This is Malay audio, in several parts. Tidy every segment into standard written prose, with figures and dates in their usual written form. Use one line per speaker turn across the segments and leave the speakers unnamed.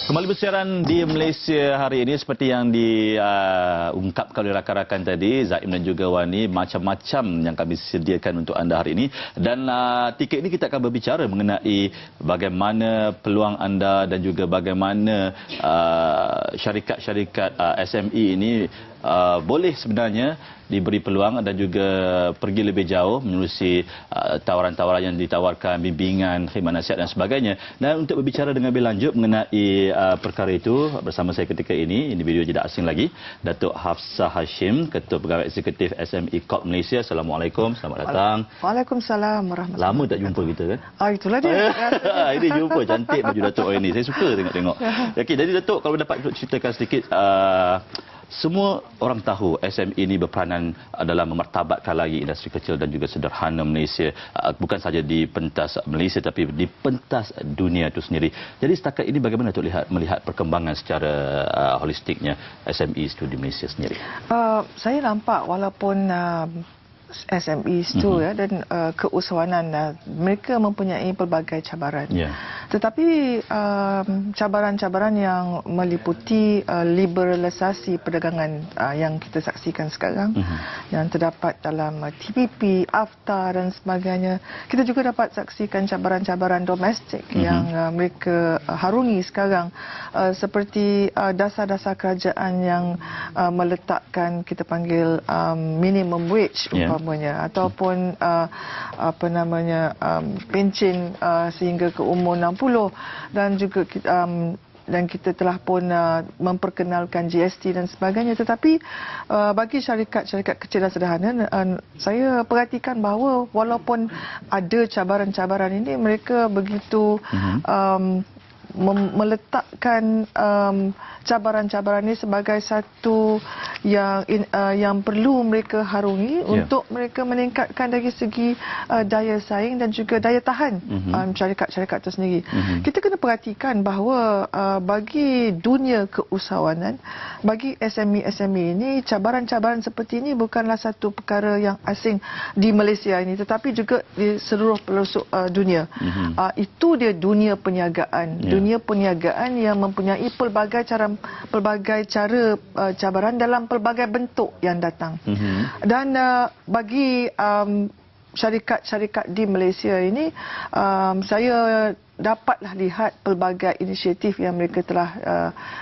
Kembali bersiaran di Malaysia hari ini seperti yang diungkapkan oleh rakan-rakan tadi, Zaim dan juga Wani, macam-macam yang kami sediakan untuk anda hari ini. Dan tiket ini kita akan berbicara mengenai bagaimana peluang anda dan juga bagaimana syarikat-syarikat SME ini boleh sebenarnya diberi peluang dan juga pergi lebih jauh menerusi tawaran-tawaran yang ditawarkan, bimbingan, khidmat nasihat dan sebagainya. Dan untuk berbicara dengan lebih lanjut mengenai perkara itu, bersama saya ketika ini individu tidak asing lagi, Datuk Hafsah Hashim, Ketua Pegawai Eksekutif SME Corp Malaysia. Assalamualaikum, selamat datang.
Waalaikumsalam warahmatullahi
Lama tak jumpa kita kan?
Itulah dia.
Ini jumpa, cantik baju Datuk hari ini. Saya suka tengok-tengok. Okey, jadi Datuk, kalau dapat ceritakan sedikit, semua orang tahu SME ini berperanan dalam memartabatkan lagi industri kecil dan juga sederhana Malaysia, bukan saja di pentas Malaysia tapi di pentas dunia itu sendiri. Jadi setakat ini bagaimana Datuk melihat perkembangan secara holistiknya SME itu di Malaysia sendiri?
Saya nampak walaupun SMEs tu ya dan keusahawanan mereka mempunyai pelbagai cabaran. Tetapi cabaran-cabaran yang meliputi liberalisasi perdagangan yang kita saksikan sekarang, yang terdapat dalam TPP, AFTA dan sebagainya, kita juga dapat saksikan cabaran-cabaran domestik yang mereka harungi sekarang, seperti dasar-dasar kerajaan yang meletakkan kita panggil minimum wage umpamanya, ataupun pencen sehingga ke umur 60, dan juga dan kita telah pun memperkenalkan GST dan sebagainya. Tetapi bagi syarikat-syarikat kecil dan sederhana, saya perhatikan bahawa walaupun ada cabaran-cabaran ini, mereka begitu meletakkan cabaran-cabaran ini sebagai satu yang perlu mereka harungi untuk mereka meningkatkan dari segi daya saing dan juga daya tahan syarikat-syarikat itu sendiri. Kita kena perhatikan bahawa bagi dunia keusahawanan, bagi SME-SME ini, cabaran-cabaran seperti ini bukanlah satu perkara yang asing di Malaysia ini, tetapi juga di seluruh pelosok dunia. Itu dia dunia perniagaan. Dunia perniagaan yang mempunyai pelbagai cara cabaran dalam pelbagai bentuk yang datang. Dan bagi syarikat-syarikat di Malaysia ini, saya dapatlah lihat pelbagai inisiatif yang mereka telah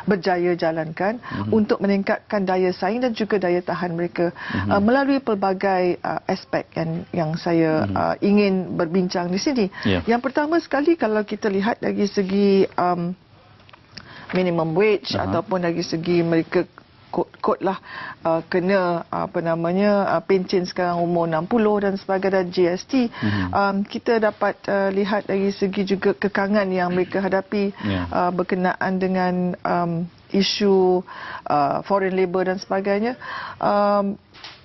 berjaya jalankan untuk meningkatkan daya saing dan juga daya tahan mereka melalui pelbagai aspek yang saya ingin berbincang di sini. Yang pertama sekali, kalau kita lihat dari segi minimum wage ataupun dari segi mereka kod lah kena pencen sekarang umur 60 dan sebagainya, dan GST, kita dapat lihat dari segi juga kekangan yang mereka hadapi berkenaan dengan isu foreign labour dan sebagainya.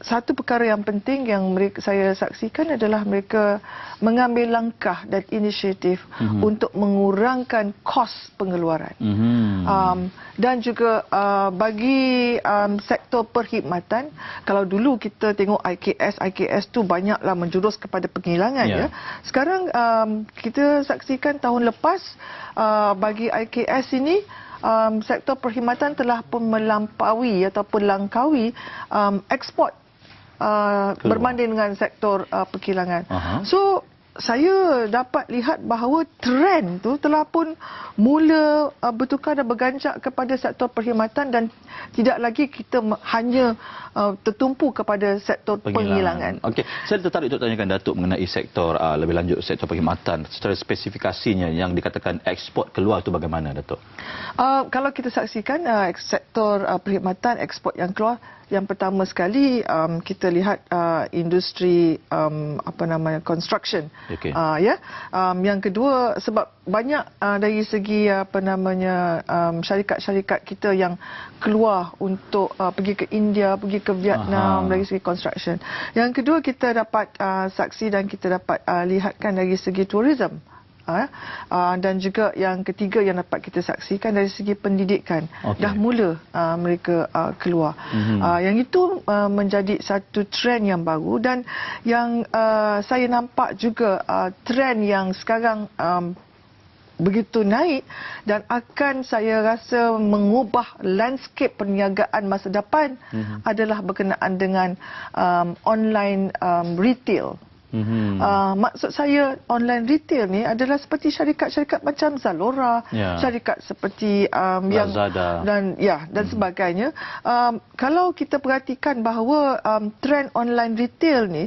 Satu perkara yang penting yang saya saksikan adalah mereka mengambil langkah dan inisiatif untuk mengurangkan kos pengeluaran. Dan juga bagi sektor perkhidmatan, kalau dulu kita tengok IKS tu banyaklah menjurus kepada penghilangan. Sekarang kita saksikan tahun lepas bagi IKS ini, sektor perkhidmatan telah pun melampaui ataupun langkaui ekspor berbanding dengan sektor perkilangan. So saya dapat lihat bahawa trend tu telah pun mula bertukar dan berganjak kepada sektor perkhidmatan, dan tidak lagi kita hanya tertumpu kepada sektor penghilangan.
Okey, saya tertarik untuk tanyakan Datuk mengenai sektor lebih lanjut, sektor perkhidmatan secara spesifikasinya yang dikatakan ekspor keluar itu bagaimana, Datuk?
Kalau kita saksikan sektor perkhidmatan ekspor yang keluar, yang pertama sekali kita lihat industri construction. Yang kedua, sebab banyak dari segi syarikat-syarikat kita yang keluar untuk pergi ke India, pergi ke Vietnam dari segi construction. Yang kedua, kita dapat saksi dan kita dapat lihatkan dari segi tourism. Dan juga yang ketiga yang dapat kita saksikan dari segi pendidikan, dah mula mereka keluar. Yang itu menjadi satu trend yang baru, dan yang saya nampak juga trend yang sekarang begitu naik dan akan saya rasa mengubah landscape perniagaan masa depan adalah berkenaan dengan online retail. Maksud saya online retail ni adalah seperti syarikat-syarikat macam Zalora, syarikat seperti yang dan sebagainya. Kalau kita perhatikan bahawa trend online retail ni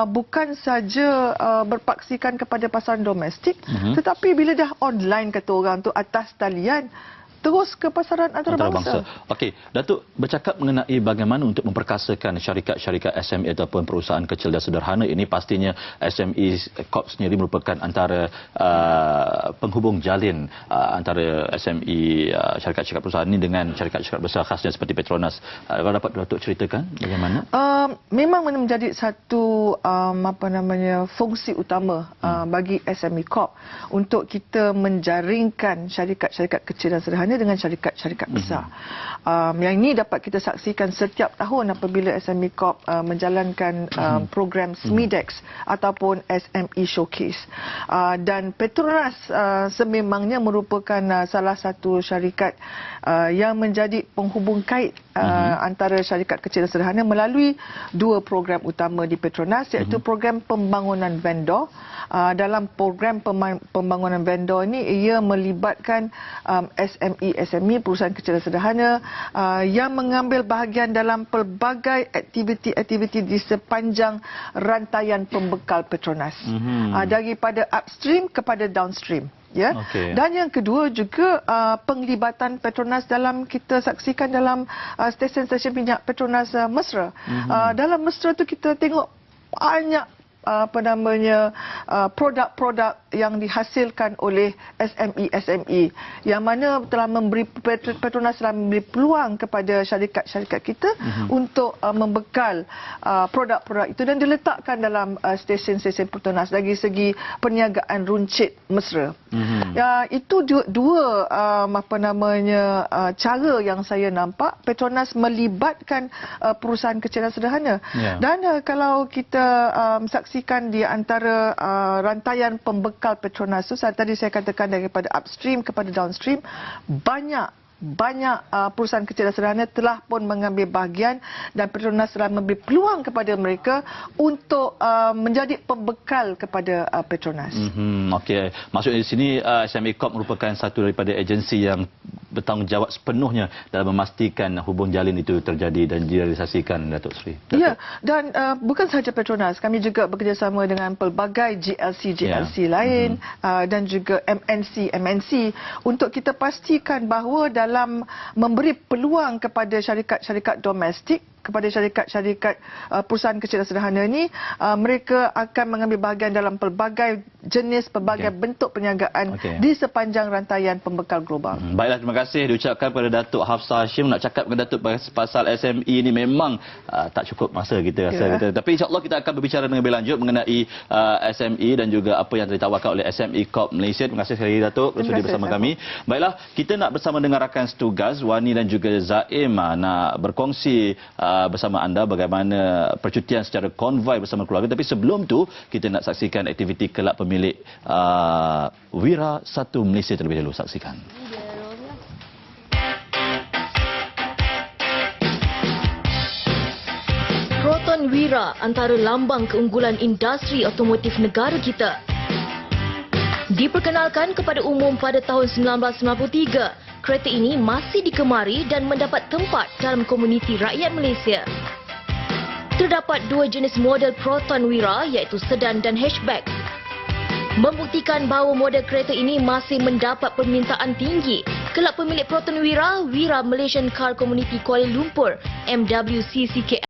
bukan saja berpaksikan kepada pasaran domestik, tetapi bila dah online kata orang tu atas talian, terus ke pasaran antarabangsa.
Okey, Datuk bercakap mengenai bagaimana untuk memperkasakan syarikat-syarikat SME ataupun perusahaan kecil dan sederhana ini, pastinya SME Corp sendiri merupakan antara penghubung jalin antara SME syarikat-syarikat perusahaan ini dengan syarikat-syarikat besar khasnya seperti Petronas. Kalau dapat Datuk ceritakan bagaimana?
Memang menjadi satu fungsi utama bagi SME Corp untuk kita menjaringkan syarikat-syarikat kecil dan sederhana dengan syarikat-syarikat besar. Yang ini dapat kita saksikan setiap tahun apabila SME Corp menjalankan program SMEDEX ataupun SME Showcase. Dan Petronas sememangnya merupakan salah satu syarikat yang menjadi penghubung kait antara syarikat kecil dan sederhana melalui dua program utama di Petronas, iaitu program pembangunan vendor. Dalam program pembangunan vendor ini, ia melibatkan SME perusahaan kecil dan sederhana yang mengambil bahagian dalam pelbagai aktiviti-aktiviti di sepanjang rantaian pembekal Petronas, daripada upstream kepada downstream. Ya. Dan yang kedua juga penglibatan Petronas dalam, kita saksikan dalam stesen-stesen minyak Petronas Mesra. Dalam Mesra tu kita tengok banyak produk-produk yang dihasilkan oleh SME yang mana telah memberi Petronas telah memberi peluang kepada syarikat-syarikat kita untuk membekal produk-produk itu dan diletakkan dalam stesen-stesen Petronas dari segi perniagaan runcit mesra. Itu dua cara yang saya nampak Petronas melibatkan perusahaan kecil dan sederhana. Dan kalau kita saksikan di antara rantaian pembekal Petronas itu, tadi saya katakan daripada upstream kepada downstream, banyak perusahaan kecil dan sederhana telah pun mengambil bahagian dan Petronas telah memberi peluang kepada mereka untuk menjadi pembekal kepada Petronas.
Okey, maksudnya di sini SME Corp merupakan satu daripada agensi yang bertanggungjawab sepenuhnya dalam memastikan hubung jalin itu terjadi dan direalisasikan, Datuk Sri.
Ya, dan bukan sahaja Petronas, kami juga bekerjasama dengan pelbagai GLC lain dan juga MNC untuk kita pastikan bahawa dalam memberi peluang kepada syarikat-syarikat domestik, kepada syarikat-syarikat perusahaan kecil dan sederhana ini, mereka akan mengambil bahagian dalam pelbagai jenis, pelbagai bentuk perniagaan di sepanjang rantaian pembekal global.
Baiklah, terima kasih diucapkan kepada Datuk Hafsah Hashim. Nak cakap dengan Datuk pasal SME ini memang tak cukup masa kita rasa. Tapi insya-Allah kita akan berbicara dengan lebih lanjut mengenai SME dan juga apa yang ditawarkan oleh SME Corp Malaysia. Terima kasih sekali Datuk sudi bersama kami. Baiklah, kita nak bersama dengan rakan setugas Wani dan juga Zaim nak berkongsi bersama anda bagaimana percutian secara konvoi bersama keluarga. Tapi sebelum tu kita nak saksikan aktiviti kelab pemilik Wira 1 Malaysia terlebih dahulu. Saksikan.
Proton Wira antara lambang keunggulan industri otomotif negara kita. Diperkenalkan kepada umum pada tahun 1993, kereta ini masih digemari dan mendapat tempat dalam komuniti rakyat Malaysia. Terdapat dua jenis model Proton Wira, iaitu sedan dan hatchback. Membuktikan bahawa model kereta ini masih mendapat permintaan tinggi, kelab pemilik Proton Wira, Wira Malaysian Car Community Kuala Lumpur, MWCCKL,